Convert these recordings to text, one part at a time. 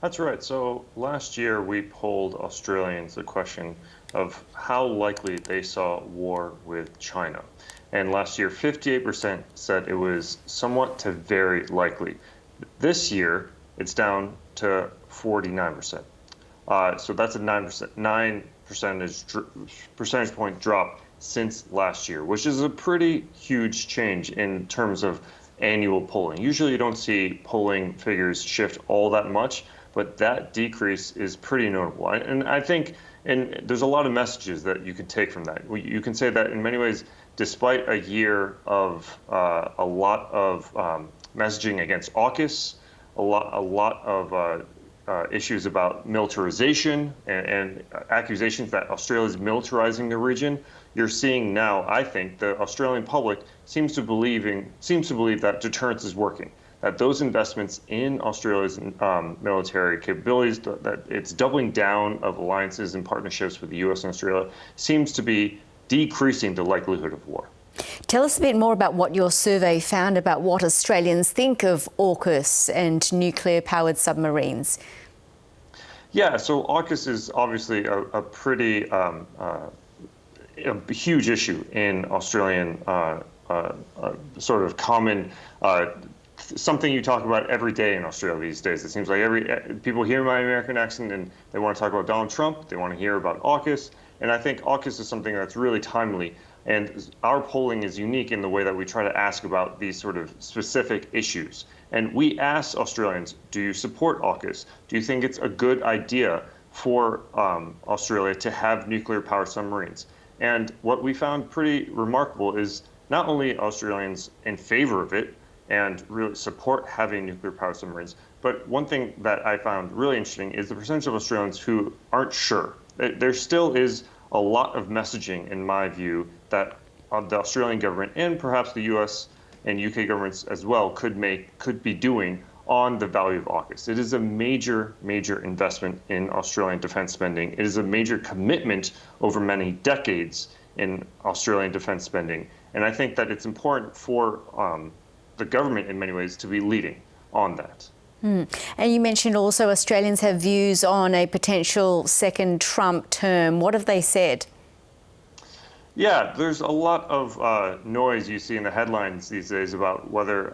That's right. So last year we polled Australians the question of how likely they saw war with China. And last year, 58% said it was somewhat to very likely. This year, it's down to 49%. So that's a 9%, 9 percentage point drop since last year, which is a pretty huge change in terms of annual polling. Usually you don't see polling figures shift all that much, but that decrease is pretty notable. And I think, and there's a lot of messages that you can take from that. You can say that in many ways, despite a year of a lot of messaging against AUKUS, a lot of issues about militarization and accusations that Australia is militarizing the region. You're seeing now, I think, the Australian public seems to believe that deterrence is working, that those investments in Australia's military capabilities, that it's doubling down of alliances and partnerships with the U.S. and Australia, seems to be decreasing the likelihood of war. Tell us a bit more about what your survey found about what Australians think of AUKUS and nuclear-powered submarines. Yeah, so AUKUS is obviously a pretty a huge issue in Australian sort of common something you talk about every day in Australia these days. It seems like people hear my American accent and they want to talk about Donald Trump. They want to hear about AUKUS, and I think AUKUS is something that's really timely. And our polling is unique in the way that we try to ask about these sort of specific issues. And we asked Australians, do you support AUKUS? Do you think it's a good idea for Australia to have nuclear-powered submarines? And what we found pretty remarkable is not only Australians in favor of it and really support having nuclear-powered submarines, but one thing that I found really interesting is the percentage of Australians who aren't sure. There still is a lot of messaging, in my view, that the Australian government and perhaps the U.S. and UK governments as well could be doing on the value of AUKUS. It is a major, major investment in Australian defense spending. It is a major commitment over many decades in Australian defense spending. And I think that it's important for the government in many ways to be leading on that. And you mentioned also Australians have views on a potential second Trump term. What have they said? Yeah, there's a lot of noise you see in the headlines these days about whether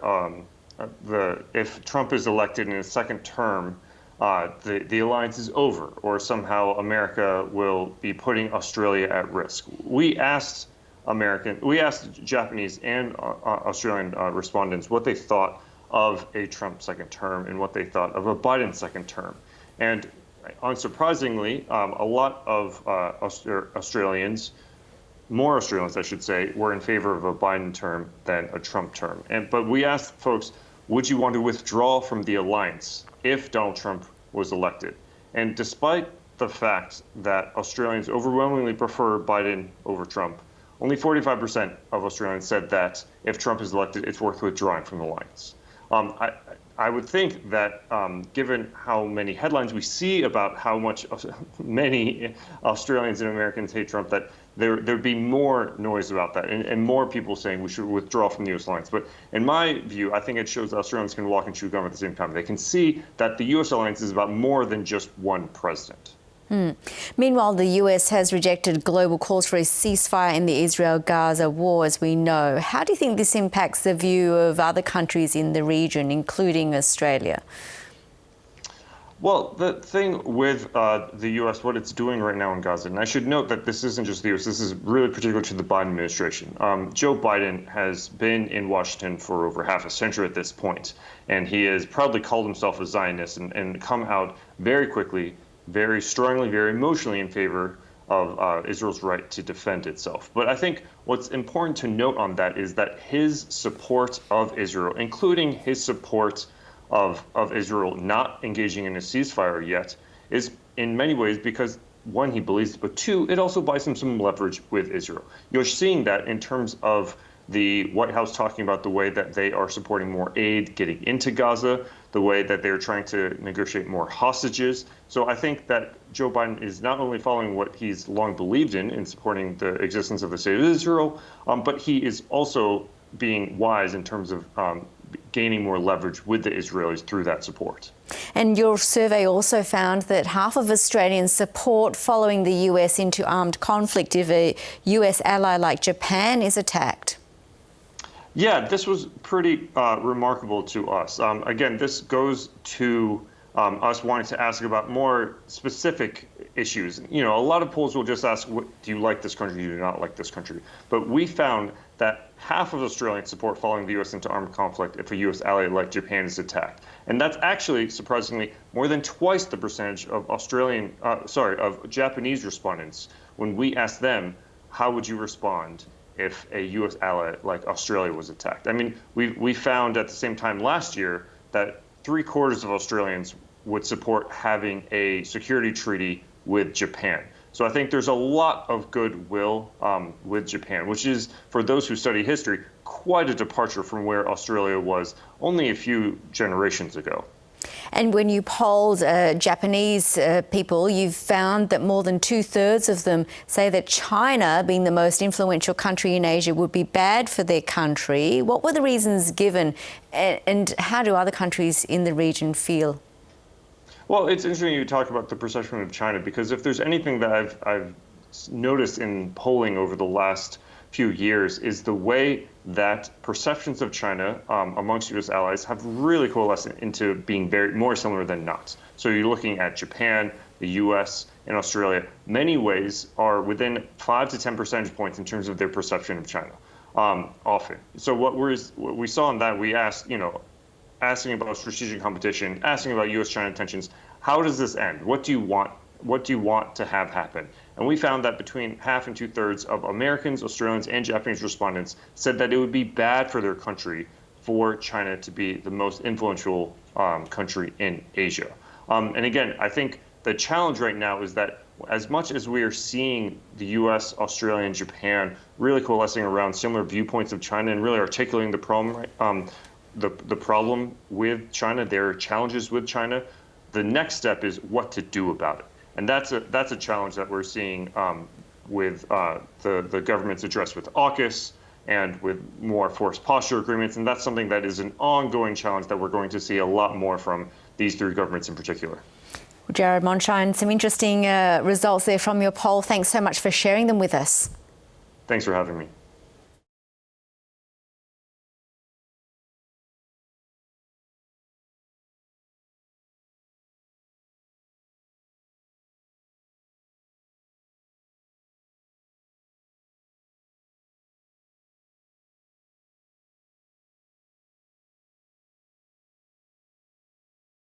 if Trump is elected in his second term, the alliance is over, or somehow America will be putting Australia at risk. We asked Japanese and Australian respondents what they thought of a Trump second term and what they thought of a Biden second term. And unsurprisingly, a lot of Australians, more Australians, I should say, were in favor of a Biden term than a Trump term. But we asked folks, would you want to withdraw from the alliance if Donald Trump was elected? And despite the fact that Australians overwhelmingly prefer Biden over Trump, only 45% of Australians said that if Trump is elected, it's worth withdrawing from the alliance. I would think that given how many headlines we see about how much many Australians and Americans hate Trump, that there'd be more noise about that and more people saying we should withdraw from the U.S. alliance. But in my view, I think it shows that Australians can walk and chew gum at the same time. They can see that the U.S. alliance is about more than just one president. Meanwhile, the US has rejected global calls for a ceasefire in the Israel-Gaza war, as we know. How do you think this impacts the view of other countries in the region, including Australia? Well, the thing with the U.S., what it's doing right now in Gaza, and I should note that this isn't just the U.S., this is really particular to the Biden administration. Joe Biden has been in Washington for over half a century at this point, and he has proudly called himself a Zionist and come out very quickly, very strongly, very emotionally in favor of Israel's right to defend itself. But I think what's important to note on that is that his support of Israel, including his support of Israel not engaging in a ceasefire yet, is in many ways because, one, he believes, but two, it also buys him some leverage with Israel. You're seeing that in terms of the White House talking about the way that they are supporting more aid getting into Gaza, the way that they're trying to negotiate more hostages. So I think that Joe Biden is not only following what he's long believed in supporting the existence of the state of Israel, but he is also being wise in terms of gaining more leverage with the Israelis through that support. And your survey also found that half of Australians support following the US into armed conflict if a US ally like Japan is attacked. Yeah, this was pretty remarkable to us. Again, this goes to us wanting to ask about more specific issues. You know, a lot of polls will just ask, do you like this country? Do you not like this country? But we found that half of Australians support following the U.S. into armed conflict if a U.S. ally like Japan is attacked. And that's actually, surprisingly, more than twice the percentage of of Japanese respondents when we asked them, how would you respond if a U.S. ally like Australia was attacked? I mean, we found at the same time last year that 3/4 of Australians would support having a security treaty with Japan. So I think there's a lot of goodwill with Japan, which is, for those who study history, quite a departure from where Australia was only a few generations ago. And when you polled Japanese people, you've found that more than 2/3 of them say that China, being the most influential country in Asia, would be bad for their country. What were the reasons given, and how do other countries in the region feel? Well, it's interesting you talk about the perception of China, because if there's anything that I've noticed in polling over the last few years is the way that perceptions of China amongst U.S. allies have really coalesced into being more similar than not. So you're looking at Japan, the U.S., and Australia. Many ways are within 5 to 10 percentage points in terms of their perception of China, often. So what we saw in that, we asked, asking about strategic competition, asking about U.S.-China tensions. How does this end? What do you want? What do you want to have happen? And we found that between half and 2/3 of Americans, Australians, and Japanese respondents said that it would be bad for their country for China to be the most influential country in Asia. And again, I think the challenge right now is that as much as we are seeing the U.S., Australia, and Japan really coalescing around similar viewpoints of China and really articulating the problem, the problem with China, their challenges with China, the next step is what to do about it. And that's a challenge that we're seeing with the government's address with AUKUS and with more forced posture agreements. And that's something that is an ongoing challenge that we're going to see a lot more from these three governments in particular. Jared Mondschein, some interesting results there from your poll. Thanks so much for sharing them with us. Thanks for having me.